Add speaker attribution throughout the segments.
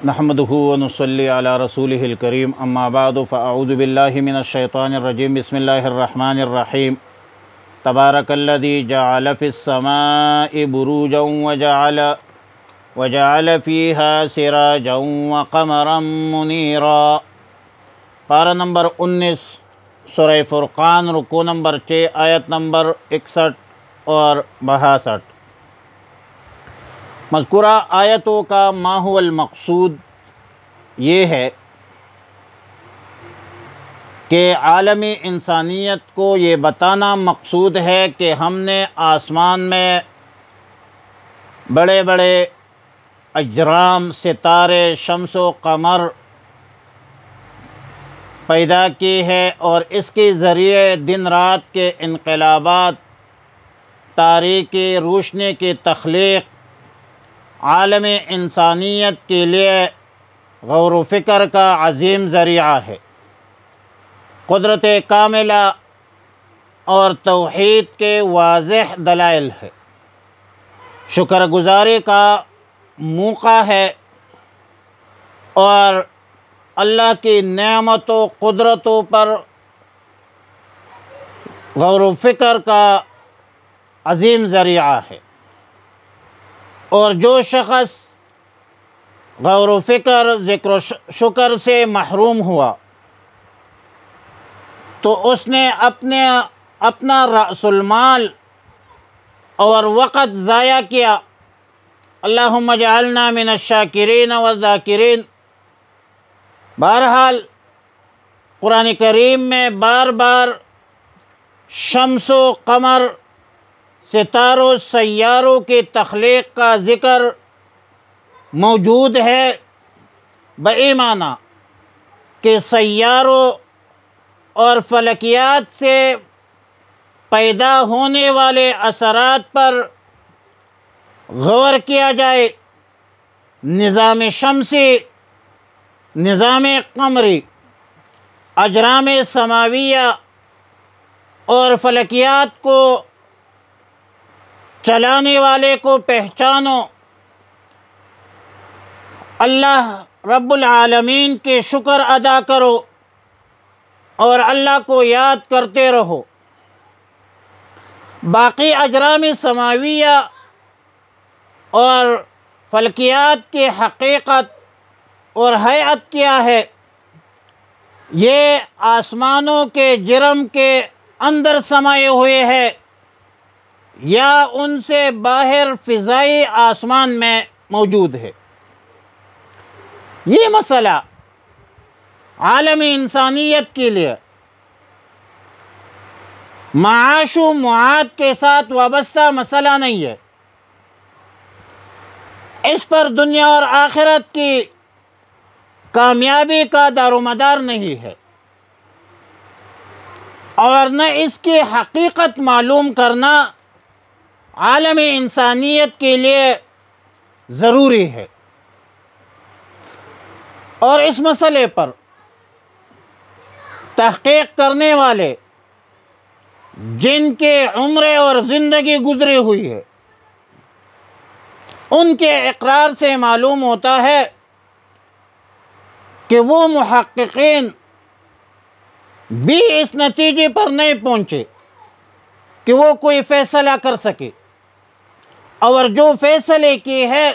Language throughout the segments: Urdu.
Speaker 1: نحمده ونصلي على رسوله الكريم اما بعد فاعوذ بالله من الشيطان الرجيم بسم الله الرحمن الرحيم تبارك الذي جعل في السماء بروجا وجعل فيها سراجا وقمرا منيرا۔ پارہ نمبر 19 سورہ فرقان، رکوع نمبر 6، آیت نمبر 61 اور 62۔ مذکورہ آیتوں کا ما هو المقصود یہ ہے کہ عالمی انسانیت کو یہ بتانا مقصود ہے کہ ہم نے آسمان میں بڑے بڑے اجرام، ستارے، شمس و قمر پیدا کی ہے، اور اس کے ذریعے دن رات کے انقلابات، تاریکی روشنی کی تخلیق عالم انسانیت کے لیے غور و فکر کا عظیم ذریعہ ہے، قدرت کاملہ اور توحید کے واضح دلائل ہے، شکر گزاری کا موقع ہے، اور اللہ کی نعمت و قدرتوں پر غور و فکر کا عظیم ذریعہ ہے۔ اور جو شخص غور و فکر، ذکر و شکر سے محروم ہوا تو اس نے اپنا رأس المال اور وقت ضائع کیا۔ اللہم اجعلنا من الشاکرین والذاکرین۔ بہرحال قرآن کریم میں بار بار شمس و قمر، ستاروں سیاروں کی تخلیق کا ذکر موجود ہے، بئی معنی کہ سیاروں اور فلکیات سے پیدا ہونے والے اثرات پر غور کیا جائے، نظام شمسی، نظام قمری، اجرام سماویہ اور فلکیات کو چلانے والے کو پہچانو، اللہ رب العالمین کے شکر ادا کرو اور اللہ کو یاد کرتے رہو۔ باقی اجرام سماویہ اور فلکیات کی حقیقت اور حیات کیا ہے، یہ آسمانوں کے جرم کے اندر سمائے ہوئے ہے یا ان سے باہر فضائی آسمان میں موجود ہے۔ یہ مسئلہ عالمی انسانیت کے لیے معاش و معاد کے ساتھ وابستہ مسئلہ نہیں ہے، اس پر دنیا اور آخرت کی کامیابی کا دار و مدار نہیں ہے، اور نہ اس کی حقیقت معلوم کرنا عالمی انسانیت کے لیے ضروری ہے۔ اور اس مسئلے پر تحقیق کرنے والے جن کے عمریں اور زندگی گزری ہوئی ہے، ان کے اقرار سے معلوم ہوتا ہے کہ وہ محققین بھی اس نتیجے پر نہیں پہنچے کہ وہ کوئی فیصلہ کر سکے، اور جو فیصلے کی ہے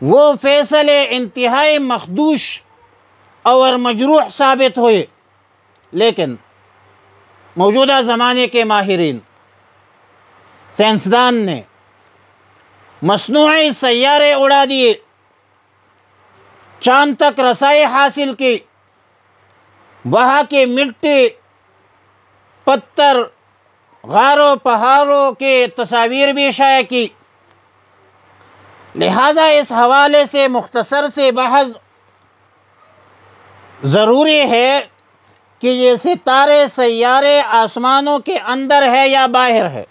Speaker 1: وہ فیصلے انتہائی مخدوش اور مجروح ثابت ہوئے۔ لیکن موجودہ زمانے کے ماہرین، سائنسدان نے مصنوعی سیارے اڑا دیے، چاند تک رسائی حاصل کی، وہاں کی مٹی، پتھر، غاروں پہاڑوں کی تصاویر بھی شائع کی۔ لہذا اس حوالے سے مختصر سے بحث ضروری ہے کہ یہ ستارے سیارے آسمانوں کے اندر ہے یا باہر ہے،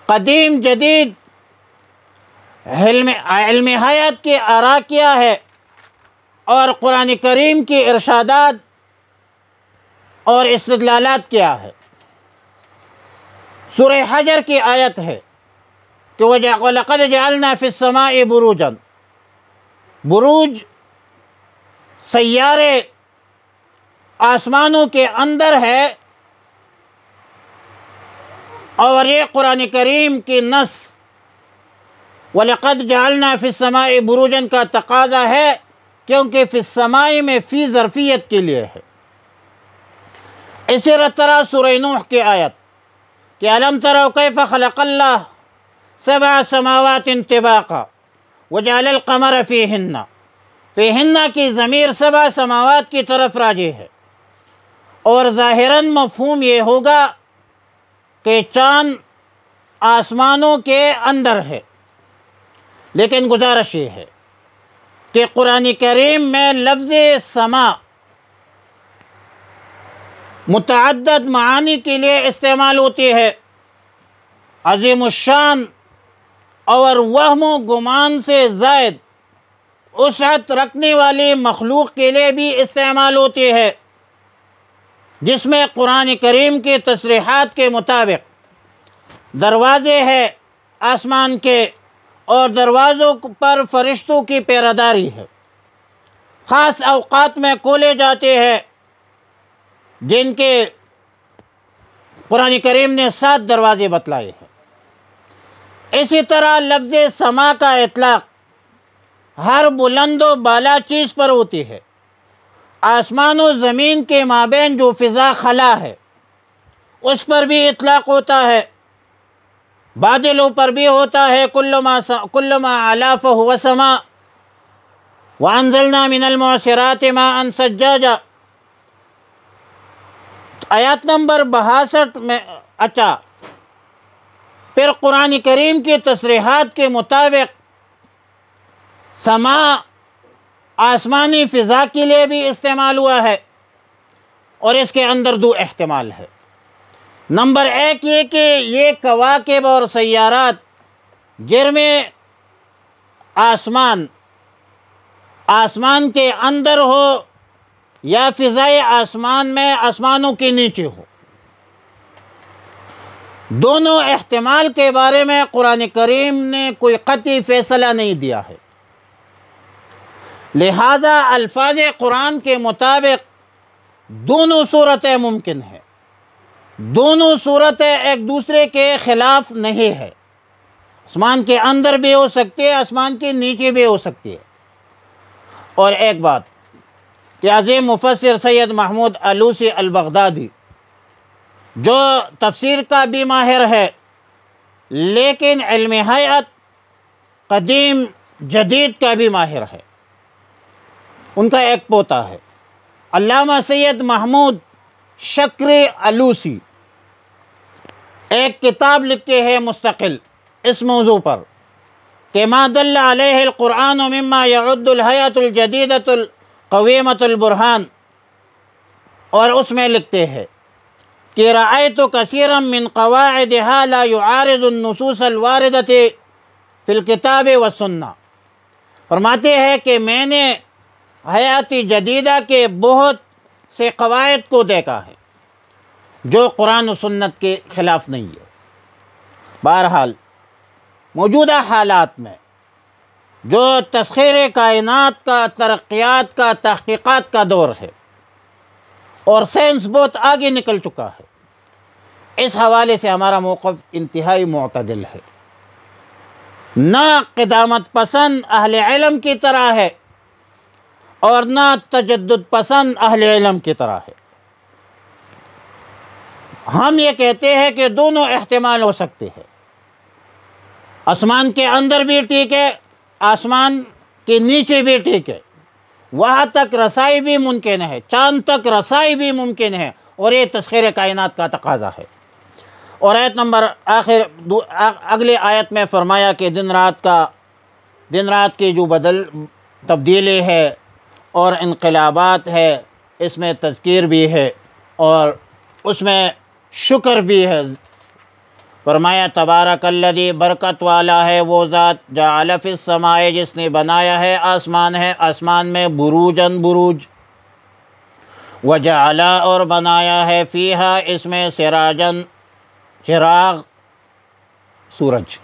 Speaker 1: قدیم جدید علم حیات کی آراء کیا ہے، اور قرآن کریم کی ارشادات اور استدلالات کیا ہے۔ سورہ حجر کی آیت ہے کہ وَلَقَدْ جَعَلْنَا فِي السَّمَاءِ بُرُوجًا، بروج سیارے آسمانوں کے اندر ہے، اور یہ قرآن کریم کی نص وَلَقَدْ جَعَلْنَا فِي السَّمَاءِ بُرُوجًا کا تقاضا ہے، کیونکہ فی السماء میں فی ظرفیت کے لیے ہے۔ اسی طرح سورہ نوح کی آیت کہ أَلَمْ تَرَوْا كَيْفَ خَلَقَ اللَّهُ سَبْعَ سَمَاوَاتٍ طِبَاقًا وَجَعَلَ الْقَمَرَ فِيهِنَّ کی ضمیر 7 سماوات کی طرف راجع ہے، اور ظاہراً مفہوم یہ ہوگا کہ چاند آسمانوں کے اندر ہے، لیکن گزارش یہ ہے کہ قرآن کریم میں لفظ سما متعدد معانی کے لیے استعمال ہوتی ہے، عظیم الشان اور وہم و گمان سے زائد وسعت رکھنے والی مخلوق کے لیے بھی استعمال ہوتی ہے، جس میں قرآن کریم کی تصریحات کے مطابق دروازے ہیں آسمان کے، اور دروازوں پر فرشتوں کی پہرےداری ہے، خاص اوقات میں کھولے جاتے ہیں، جن کے قرآن کریم نے 7 دروازے بتلائے ہیں۔ اسی طرح لفظ سما کا اطلاق ہر بلند و بالا چیز پر ہوتی ہے، آسمان و زمین کے مابین جو فضا خلا ہے اس پر بھی اطلاق ہوتا ہے، بادلوں پر بھی ہوتا ہے، کل ما علا فہو سما وانزلنا من المعصرات ماء ثجاجا۔ آیات نمبر 62 میں پھر قرآن کریم کی تصریحات کے مطابق سما آسمانی فضا کے لیے بھی استعمال ہوا ہے، اور اس کے اندر 2 احتمال ہے۔ نمبر 1 یہ کہ یہ کواکب اور سیارات جن میں آسمان کے اندر ہو یا فضائے آسمان میں آسمانوں کے نیچے ہو، دونوں احتمال کے بارے میں قرآن کریم نے کوئی قطعی فیصلہ نہیں دیا ہے، لہذا الفاظ قرآن کے مطابق دونوں صورتیں ممکن ہیں، دونوں صورتیں ایک دوسرے کے خلاف نہیں ہے، آسمان کے اندر بھی ہو سکتی ہے، آسمان کے نیچے بھی ہو سکتی ہے۔ اور ایک بات کہ عظیم مفسر سید محمود آلوسی البغدادی جو تفسیر کا بھی ماہر ہے، لیکن علم ہیئت قدیم جدید کا بھی ماہر ہے، ان کا ایک پوتا ہے علامہ سید محمود شکری آلوسی، ایک کتاب لکھے ہے مستقل اس موضوع پر کہ ما دل علیہ القرآن مما یعد الحیات الجدیدۃ القویمۃ البرہان، اور اس میں لکھتے ہیں کہ رأیت کثیرا من قواعدها لا يعارض النصوص الواردۃ فی الکتاب والسنہ۔ فرماتے ہیں کہ میں نے حیات جدیدہ کے بہت سے قواعد کو دیکھا ہے جو قرآن و سنت کے خلاف نہیں ہے۔ بہرحال موجودہ حالات میں جو تسخیر کائنات کا، ترقیات کا، تحقیقات کا دور ہے، اور سائنس بہت آگے نکل چکا ہے، اس حوالے سے ہمارا موقف انتہائی معتدل ہے، نہ قدامت پسند اہل علم کی طرح ہے اور نہ تجدد پسند اہل علم کی طرح ہے۔ ہم یہ کہتے ہیں کہ دونوں احتمال ہو سکتے ہیں، آسمان کے اندر بھی ٹھیک ہے، آسمان کے نیچے بھی ٹھیک ہے، وہاں تک رسائی بھی ممکن ہے، چاند تک رسائی بھی ممکن ہے، اور یہ تسخیر کائنات کا تقاضا ہے۔ اور آیت نمبر اگلے آیت میں فرمایا کہ دن رات کی جو تبدیلی ہے اور انقلابات ہے، اس میں تذکیر بھی ہے اور اس میں شکر بھی ہے۔ فرمایا تبارک الذی، برکت والا ہے وہ ذات، جعل فی السماء، جس نے بنایا ہے آسمان میں بروجن بروج، وجعل، اور بنایا ہے فیہا اس میں سراجن چراغ سورج،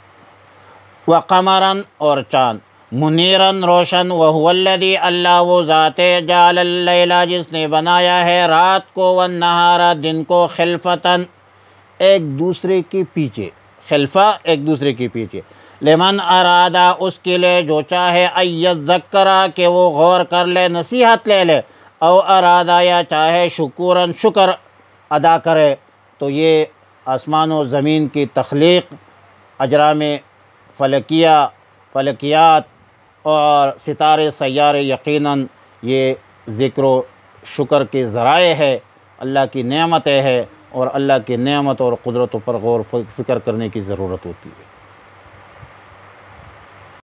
Speaker 1: وقمرن اور چاند، منیراً روشن، وہو الذی اللہ وہ ذات ہے، جعل اللیل جس نے بنایا ہے رات کو، والنہار دن کو، خلفتاً ایک دوسرے کے پیچھے، خلفہ ایک دوسرے کے پیچھے، لمن ارادہ اس کے لیے جو چاہے، ان یذکرہ کہ وہ غور کر لے، نصیحت لے لے، او ارادہ یا چاہے شکوراً شکر ادا کرے۔ تو یہ آسمان و زمین کی تخلیق، اجرام فلکیات اور ستارے سیارے، یقیناً یہ ذکر و شکر کے ذرائع ہے، اللہ کی نعمتیں ہے، اور اللہ کی نعمت اور قدرتوں پر غور و فکر کرنے کی ضرورت ہوتی ہے۔